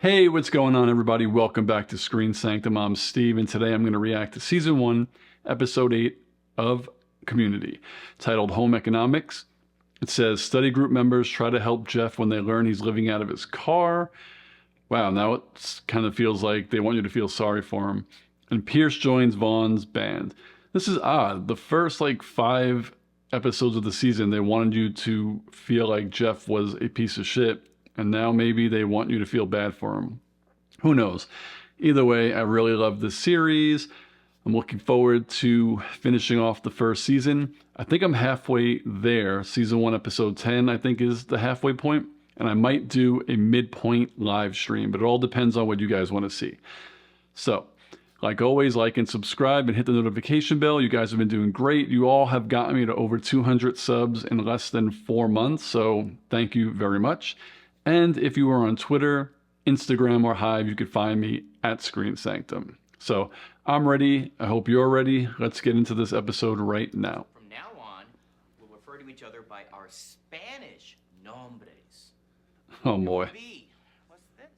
Hey, what's going on, everybody? Welcome back to Screen Sanctum. I'm Steve, and today I'm going to react to Season 1, Episode 8 of Community, titled Home Economics. It says, study group members try to help Jeff when they learn he's living out of his car. Wow, now it kind of feels like they want you to feel sorry for him. And Pierce joins Vaughn's band. This is odd. The first, 5 episodes of the season, they wanted you to feel like Jeff was a piece of shit. And now maybe they want you to feel bad for him. Who knows? Either way, I really love this series. I'm looking forward to finishing off the first season. I think I'm halfway there. Season 1, episode 10, I think is the halfway point. And I might do a midpoint live stream, but it all depends on what you guys want to see. So, like always, like and subscribe and hit the notification bell. You guys have been doing great. You all have gotten me to over 200 subs in less than 4 months. So thank you very much. And if you are on Twitter, Instagram, or Hive, you could find me at Screen Sanctum. So I'm ready. I hope you're ready. Let's get into this episode right now. From now on, we'll refer to each other by our Spanish nombres. Oh boy. B. What's this?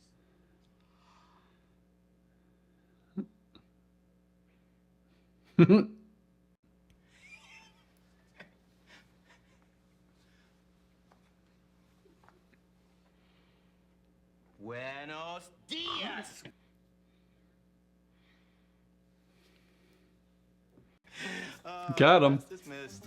Buenos dias. Got him. Dismissed.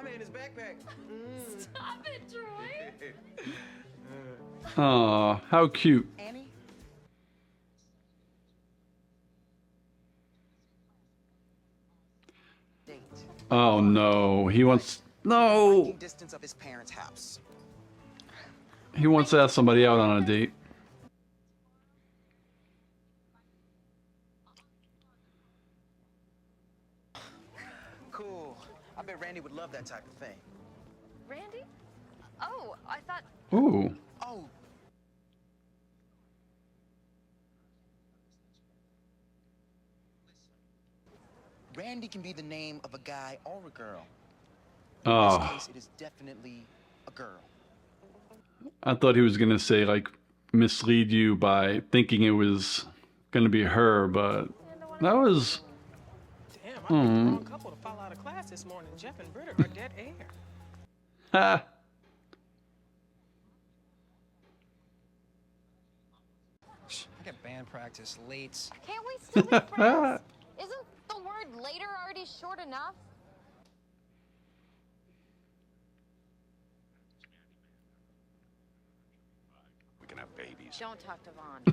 I'm in his backpack. Stop it, Troy. Aw, how cute. Annie? Date. Oh no, he wants... No! Striking distance of his parents' house. He wants to ask somebody out on a date. Cool. I bet Randy would love that type of thing. Randy? Oh, I thought... Ooh. Oh. Randy can be the name of a guy or a girl. In this Oh, case, it is definitely a girl. I thought he was gonna say, mislead you by thinking it was gonna be her, but that was... Damn, I picked the wrong couple to fall out of class this morning. Jeff and Britta are dead air. Ha! I got band practice late. Can't we still be friends? Isn't the word later already short enough? We can have babies. Don't talk to Vaughn. You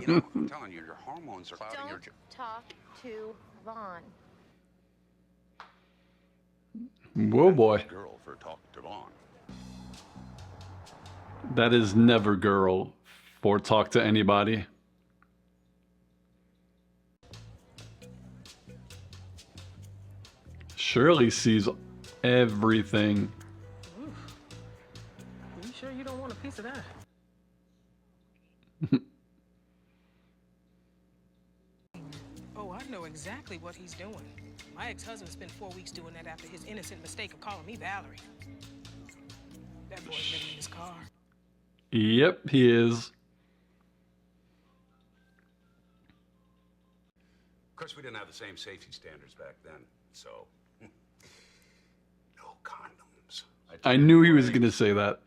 know, I'm telling you, your hormones are clouding your... Don't talk to Vaughn. Whoa, boy. Girl for talk to Vaughn. That is never girl for talk to anybody. Shirley sees everything. You sure you don't want a piece of that? Oh, I know exactly what he's doing. My ex-husband spent 4 weeks doing that after his innocent mistake of calling me Valerie. That boy's living in his car. Yep, he is. Of course, we didn't have the same safety standards back then, so... No condoms. I knew he was going to say that.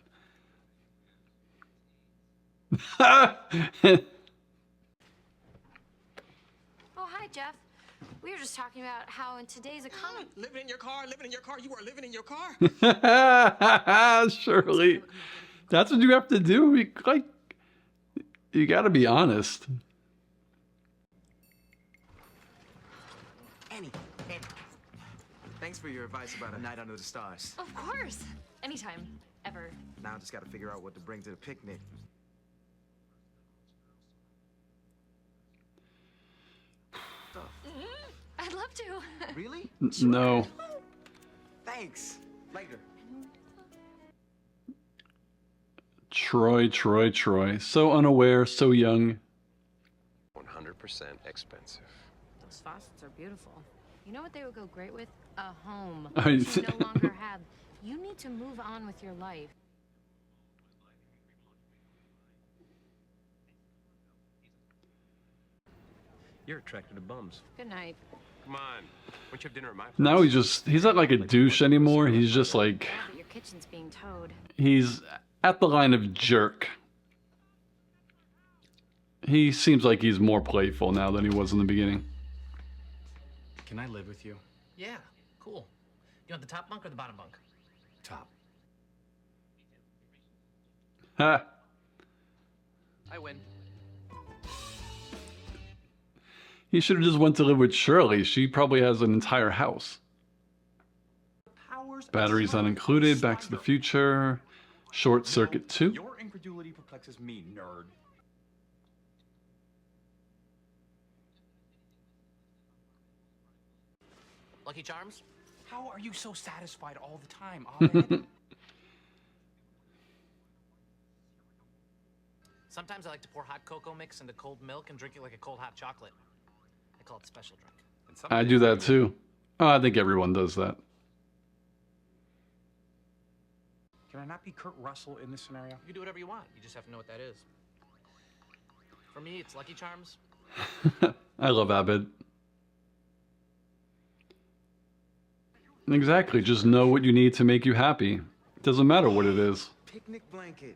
Oh, hi, Jeff. We were just talking about how in today's economy... Living in your car, living in your car. You are living in your car. Shirley, that's what you have to do. You got to be honest. Annie. Thanks for your advice about a night under the stars. Of course. Anytime. Ever. Now I just gotta figure out what to bring to the picnic. I'd love to. Really? No. Thanks. Later. Troy. So unaware, so young. 100% expensive. Those faucets are beautiful. You know what they would go great with? a home I mean- that you no longer have. You need to move on with your life. You're attracted to bums. Good night. Come on. Why don't you have dinner at my place? Now he's not like a douche anymore. He's just like, Yeah, but your kitchen's being towed. he's at the line of jerk. He seems like he's more playful now than he was in the beginning. Can I live with you? Yeah, cool. You want the top bunk or the bottom bunk? Top. Ha! I win. He should have just went to live with Shirley. She probably has an entire house. Batteries not included. Back to the Future. Short Circuit 2. Your incredulity perplexes me, nerd. Lucky Charms? How are you so satisfied all the time, Abed? Sometimes I like to pour hot cocoa mix into cold milk and drink it like a cold hot chocolate. I call it special drink. And some I days do that you- too. Oh, I think everyone does that. Can I not be Kurt Russell in this scenario? You can do whatever you want. You just have to know what that is. For me, it's Lucky Charms. I love Abed. Exactly. Just know what you need to make you happy. It doesn't matter what it is. Picnic blanket.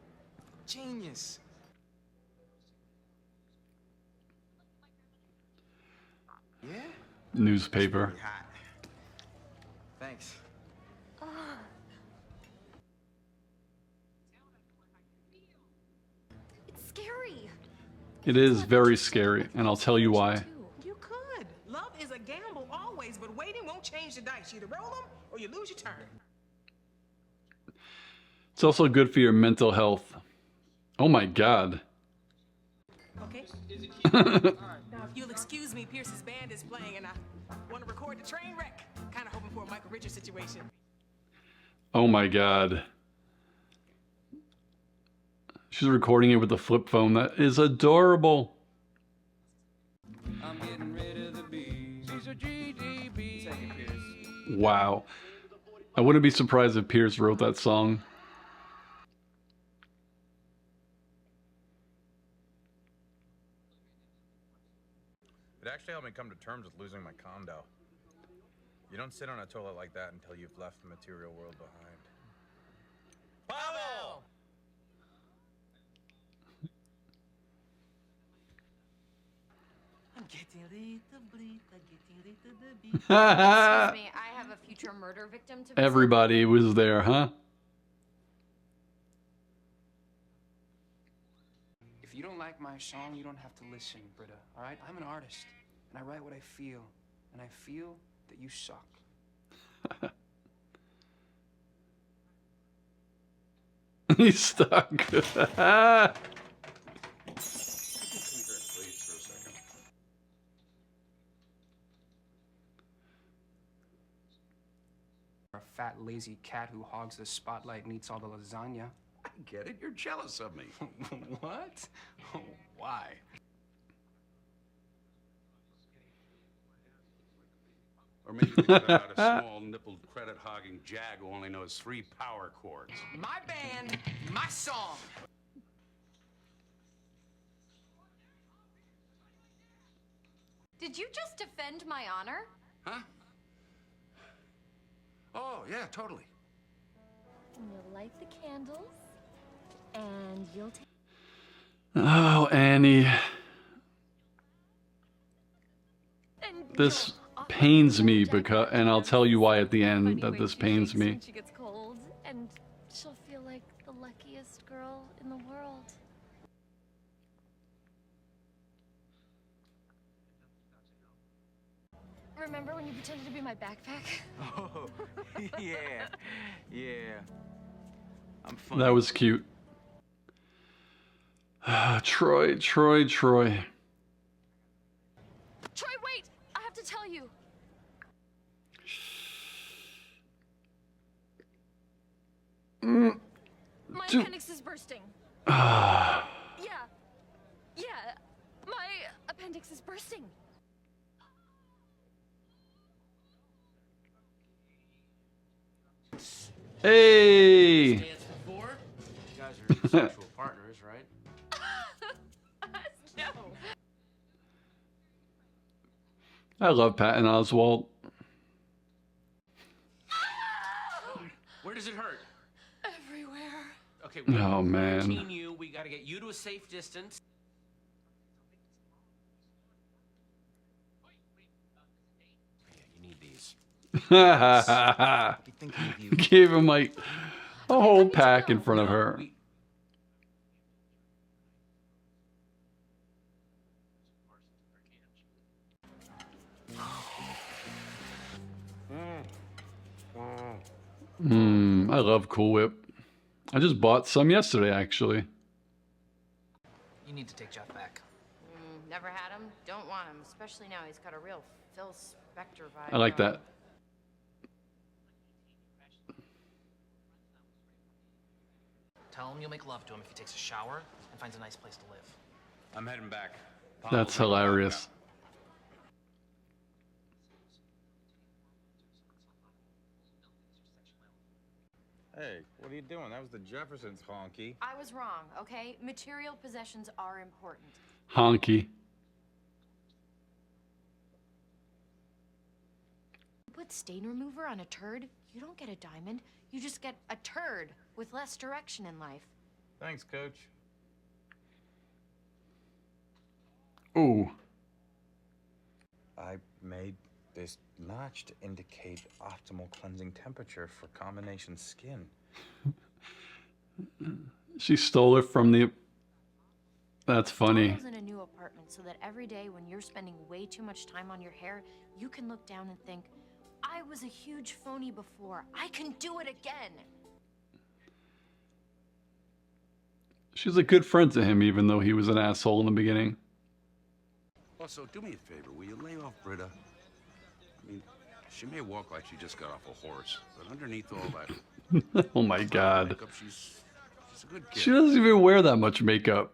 Genius. Yeah? Newspaper. Pretty hot. Thanks. It's scary. It is very scary, and I'll tell you why. You could. Love is a gamble always, but waiting won't change the dice. You either roll them or you lose your turn. It's also good for your mental health. Oh my god. Okay? Now, if you'll excuse me, Pierce's band is playing, and I want to record the train wreck. Kind of hoping for a Michael Richards situation. Oh my god. She's recording it with the flip phone. That is adorable. I'm getting rid of the bees. These are GDB. Thank you, Pierce. Wow. I wouldn't be surprised if Pierce wrote that song. It actually helped me come to terms with losing my condo. You don't sit on a toilet like that until you've left the material world behind. Pavel! I'm getting little bleed, I'm getting little beat. Excuse me, I have a future murder victim to visit. Everybody was there, huh? If you don't like my song, you don't have to listen, Britta. All right? I'm an artist, and I write what I feel, and I feel that you suck. He's stuck. Come here, please, for a second. A fat, lazy cat who hogs the spotlight and eats all the lasagna. I get it. You're jealous of me. What? Oh, why? Or maybe because about a small nippled credit hogging jag who only knows 3 power chords. My band, my song. Did you just defend my honor? Huh? Oh, yeah, totally. You'll light the candles, and you'll take. Oh, Annie. And This you'll offer pains her me jacket because, and and I'll tell you why at the end funny that way this she pains shakes me. when she gets cold, and she'll feel like the luckiest girl in the world. Remember when you pretended to be my backpack? Oh, yeah, yeah. I'm funny. That was cute. Troy. Troy, wait! I have to tell you. My Do- appendix is bursting. Yeah. My appendix is bursting. Hey! Dance before? You guys are sexual partners, right? No. I love Patton Oswalt. Where does it hurt? Everywhere. Okay, Oh, man. quarantine you. We gotta get you to a safe distance. Yeah, you need these. Be thinking of you. Gave him like a whole pack in front of her. I love Cool Whip. I just bought some yesterday, actually. You need to take Jeff back. Never had him, don't want him, especially now he's got a real Phil Spector vibe. I like going. that. Tell him you'll make love to him if he takes a shower and finds a nice place to live. I'm heading back. That's hilarious. Hey, what are you doing? That was the Jeffersons, honky. I was wrong, okay? Material possessions are important. Honky. Put stain remover on a turd, you don't get a diamond. You just get a turd with less direction in life. Thanks, Coach. Ooh. I made this notch to indicate optimal cleansing temperature for combination skin. She stole it from the... That's funny. Lives in a new apartment so that every day when you're spending way too much time on your hair, you can look down and think, I was a huge phony before. I can do it again. She's a good friend to him, even though he was an asshole in the beginning. Also, do me a favor. Will you lay off Britta? I mean, she may walk like she just got off a horse, but underneath all that Oh my god. makeup, she's a good kid. She doesn't even wear that much makeup.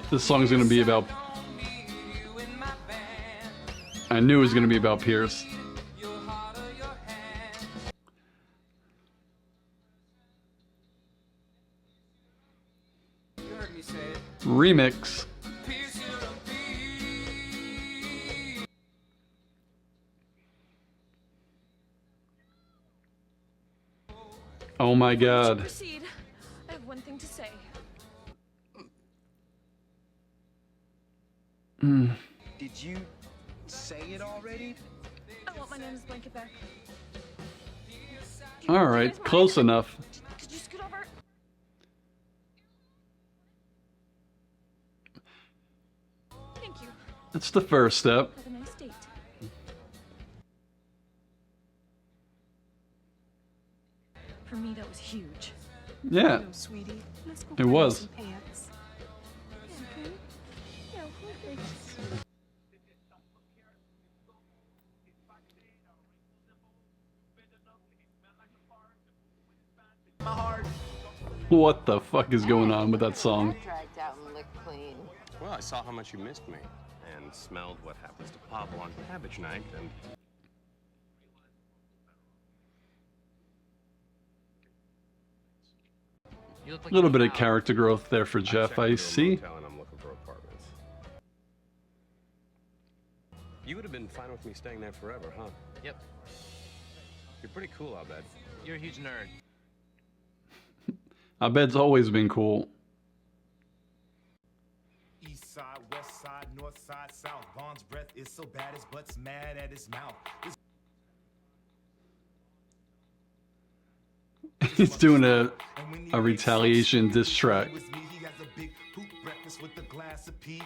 This song's gonna be about... I knew it was gonna be about Pierce. Remix. Oh my god. Proceed. I have one thing to say. Did you say it already? I want my nana's blanket back. Alright, close enough. Could you scoot over? Thank you. That's the first step. Have a nice date. For me, that was huge. Yeah, No, sweetie. Let's go it find was. some pants. Okay. Yeah, okay. What the fuck is going on with that song? Dragged out and licked clean. Well, I saw how much you missed me and smelled what happens to pop on cabbage night, and You look A like little you bit of found- character growth there for Jeff, checked I into a see. motel and I'm looking for apartments. You would have been fine with me staying there forever, huh? Yep. You're pretty cool, I'll bet. You're a huge nerd. I bet's always been cool. East side, west side, north side, south. Bond's breath is so bad his butt's mad at his mouth. He's doing a retaliation diss track. He has a big poop breakfast with a glass of pee.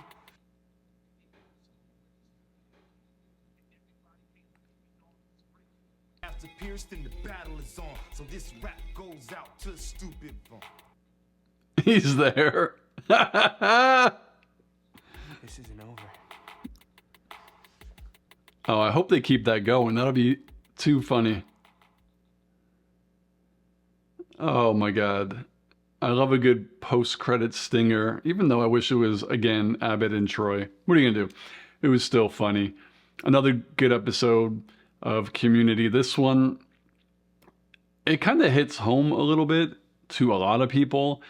After Pierce, then the battle is on. So this rap goes out to the stupid bum. He's there. This isn't over. Oh, I hope they keep that going. That'll be too funny. Oh my god. I love a good post-credit stinger, even though I wish it was, again, Abbott and Troy. What are you gonna do? It was still funny. another good episode of Community. This one, it kind of hits home a little bit to a lot of people.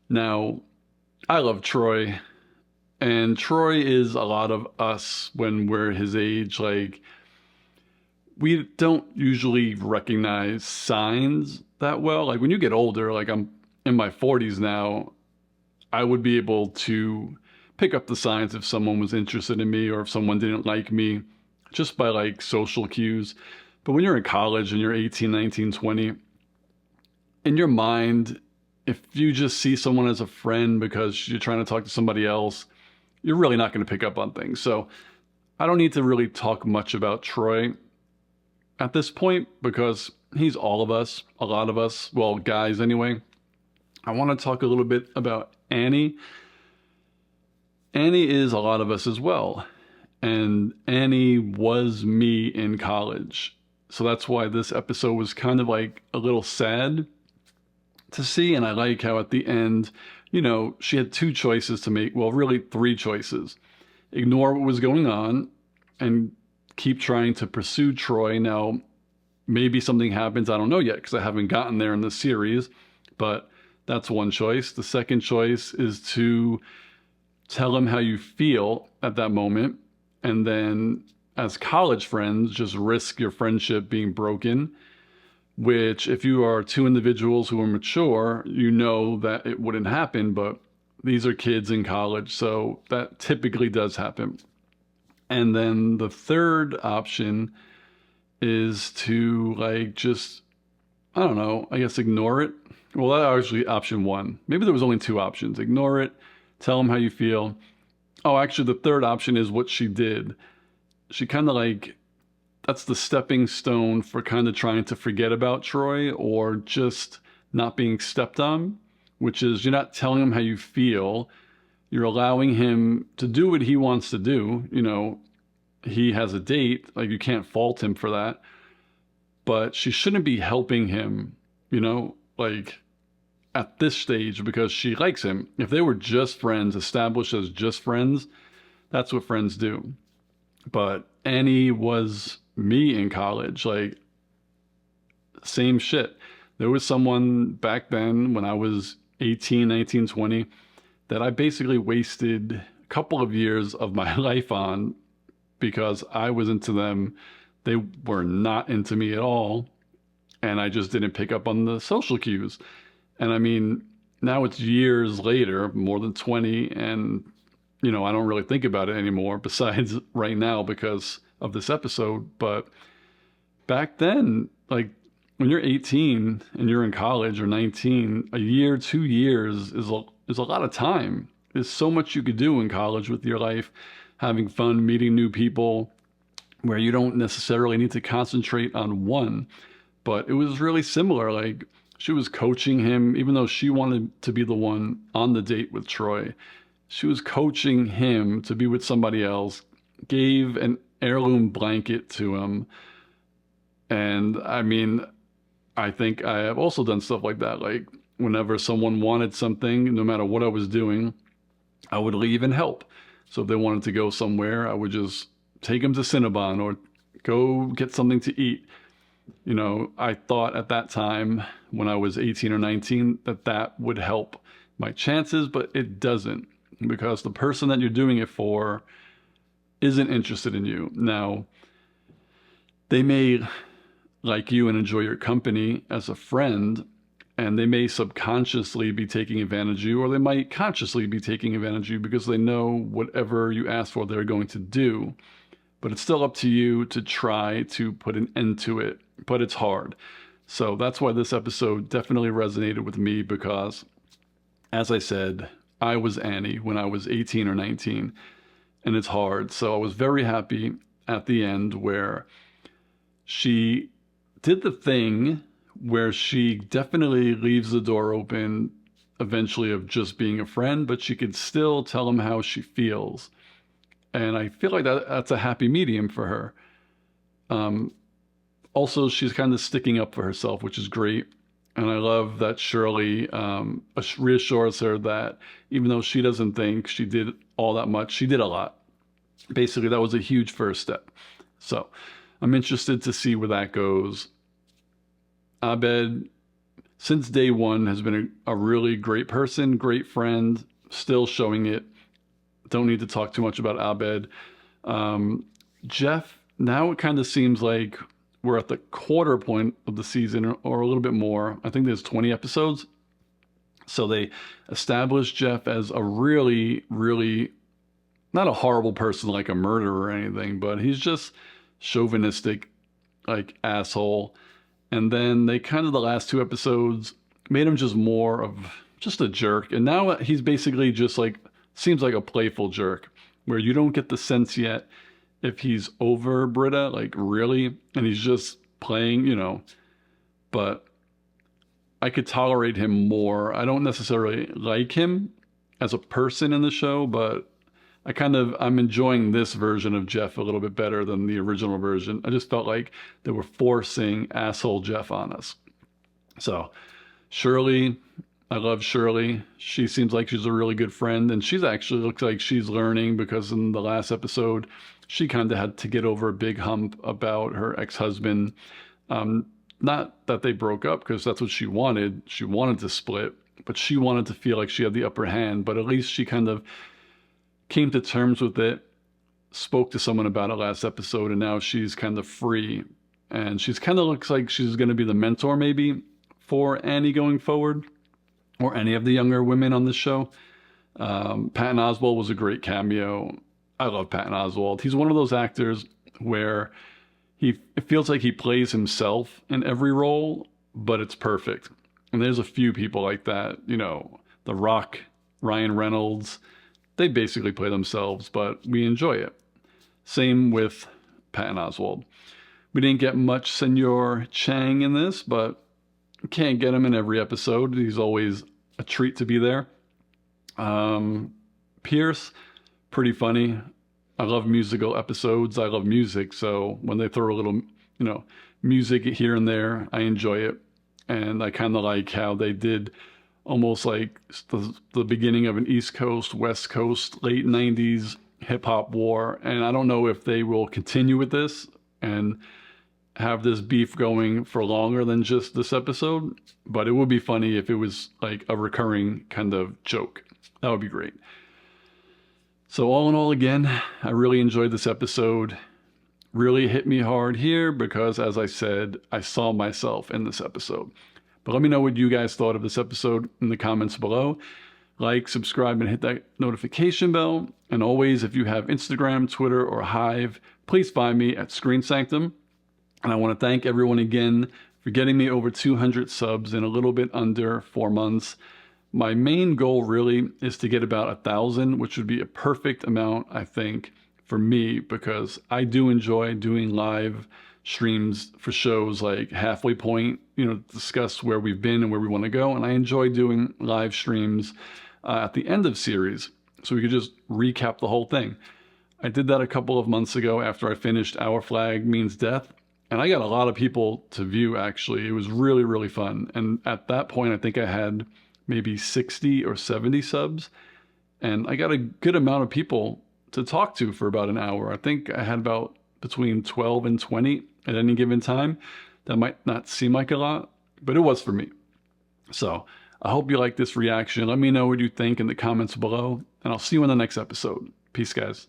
Now, I love Troy, and Troy is a lot of us when we're his age. Like, we don't usually recognize signs that well. Like, when you get older, like I'm in my 40s now, I would be able to pick up the signs if someone was interested in me or if someone didn't like me, just by like social cues. But when you're in college and you're 18, 19, 20, in your mind, if you just see someone as a friend because you're trying to talk to somebody else, you're really not going to pick up on things. So I don't need to really talk much about Troy at this point because he's all of us, a lot of us, well, guys anyway. I want to talk a little bit about Annie. Annie is a lot of us as well. And Annie was me in college. So that's why this episode was kind of like a little sad to see. And I like how at the end, you know, she had two choices to make. Well, really three choices. Ignore what was going on and keep trying to pursue Troy. Now, maybe something happens. I don't know yet because I haven't gotten there in the series. But that's one choice. The second choice is to tell him how you feel at that moment. And then as college friends, just risk your friendship being broken. Which, if you are two individuals who are mature, you know that it wouldn't happen, but these are kids in college, so that typically does happen. And then the third option is to, like, just, I don't know, I guess ignore it. Well, that was actually option one. Maybe there was only two options. Ignore it, tell them how you feel. Oh, actually, the third option is what she did. She kind of like, that's the stepping stone for kind of trying to forget about Troy or just not being stepped on, which is you're not telling him how you feel. You're allowing him to do what he wants to do. You know, he has a date, like you can't fault him for that, but she shouldn't be helping him, you know, like at this stage because she likes him. If they were just friends, established as just friends, that's what friends do. But Annie was me in college, like same shit. There was someone back then when I was 18, 19, 20 that I basically wasted a couple of years of my life on because I was into them. They were not into me at all. And I just didn't pick up on the social cues. And I mean, now it's years later, more than 20, and you know, I don't really think about it anymore besides right now because of this episode. But back then, like when you're 18 and you're in college or 19, a year, 2 years is a lot of time. There's so much you could do in college with your life, having fun, meeting new people, where you don't necessarily need to concentrate on one. But it was really similar. Like she was coaching him, even though she wanted to be the one on the date with Troy. She was coaching him to be with somebody else, gave an heirloom blanket to him. And I mean, I think I have also done stuff like that. Like whenever someone wanted something, no matter what I was doing, I would leave and help. So if they wanted to go somewhere, I would just take them to Cinnabon or go get something to eat. You know, I thought at that time when I was 18 or 19 that would help my chances, but it doesn't. Because the person that you're doing it for isn't interested in you. Now, they may like you and enjoy your company as a friend, and they may subconsciously be taking advantage of you, or they might consciously be taking advantage of you because they know whatever you ask for, they're going to do. But it's still up to you to try to put an end to it, but it's hard. So that's why this episode definitely resonated with me because, as I said, I was Annie when I was 18 or 19, and it's hard. So I was very happy at the end where she did the thing where she definitely leaves the door open eventually of just being a friend, but she could still tell him how she feels. And I feel like that's a happy medium for her. Also, she's kind of sticking up for herself, which is great. And I love that Shirley reassures her that even though she doesn't think she did all that much, she did a lot. Basically, that was a huge first step. So I'm interested to see where that goes. Abed, since day one, has been a really great person, great friend, still showing it. Don't need to talk too much about Abed. Jeff, now it kind of seems like we're at the quarter point of the season or a little bit more. I think there's 20 episodes. So they established Jeff as a really, really, not a horrible person like a murderer or anything, but he's just chauvinistic, like asshole. And then they kind of, the last 2 episodes, made him just more of just a jerk. And now he's basically just like, seems like a playful jerk, where you don't get the sense yet if he's over Britta, like really, and he's just playing, you know. But I could tolerate him more. I don't necessarily like him as a person in the show, but I'm enjoying this version of Jeff a little bit better than the original version. I just felt like they were forcing asshole Jeff on us. So Shirley, I love Shirley. She seems like she's a really good friend, and she's actually looks like she's learning, because in the last episode, she kind of had to get over a big hump about her ex-husband. Not that they broke up, because that's what she wanted. She wanted to split, but she wanted to feel like she had the upper hand. But at least she kind of came to terms with it, spoke to someone about it last episode, and now she's kind of free. And she's kind of looks like she's going to be the mentor maybe for Annie going forward, or any of the younger women on this show. Patton Oswalt was a great cameo. I love Patton Oswalt. He's one of those actors where it feels like he plays himself in every role, but it's perfect. And there's a few people like that, you know, The Rock, Ryan Reynolds. They basically play themselves, but we enjoy it. Same with Patton Oswalt. We didn't get much Senor Chang in this, but can't get him in every episode. He's always a treat to be there. Pierce, pretty funny. I love musical episodes. I love music, so when they throw a little, you know, music here and there, I enjoy it. And I kind of like how they did almost like the beginning of an East Coast, West Coast, late 90s hip-hop war. And I don't know if they will continue with this and have this beef going for longer than just this episode, but it would be funny if it was like a recurring kind of joke. That would be great. So all in all, again, I really enjoyed this episode. Really hit me hard here because, as I said, I saw myself in this episode. But let me know what you guys thought of this episode in the comments below. Like, subscribe, and hit that notification bell. And always, if you have Instagram, Twitter, or Hive, please find me at Screen Sanctum. And I want to thank everyone again for getting me over 200 subs in a little bit under 4 months. My main goal really is to get about 1,000, which would be a perfect amount, I think, for me, because I do enjoy doing live streams for shows like Halfway Point, you know, discuss where we've been and where we want to go. And I enjoy doing live streams at the end of series, so we could just recap the whole thing. I did that a couple of months ago after I finished Our Flag Means Death. And I got a lot of people to view, actually. It was really, really fun. And at that point, I think I had maybe 60 or 70 subs. And I got a good amount of people to talk to for about an hour. I think I had about between 12 and 20 at any given time. That might not seem like a lot, but it was for me. So I hope you like this reaction. Let me know what you think in the comments below. And I'll see you in the next episode. Peace, guys.